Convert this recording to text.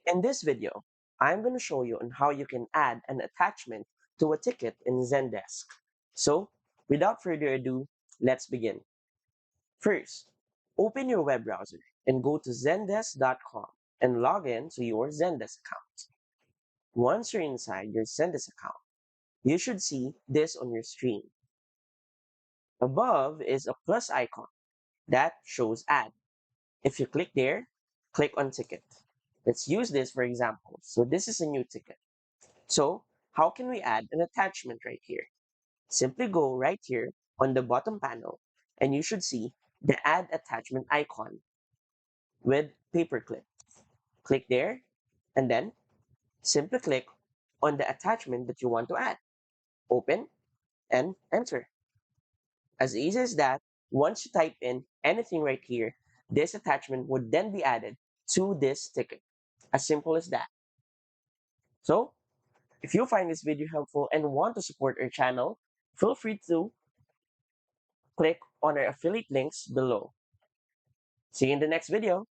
In this video, I'm going to show you on how you can add an attachment to a ticket in Zendesk. So, without further ado, let's begin. First, open your web browser and go to zendesk.com and log in to your Zendesk account. Once you're inside your Zendesk account, you should see this on your screen. Above is a plus icon that shows add. If you click there, click on ticket. Let's use this for example. So this is a new ticket. So how can we add an attachment right here? Simply go right here on the bottom panel and you should see the add attachment icon with paperclip. Click there and then simply click on the attachment that you want to add. Open and enter. As easy as that, once you type in anything right here, this attachment would then be added to this ticket. As simple as that. So if you find this video helpful and want to support our channel, feel free to click on our affiliate links below. See you in the next video.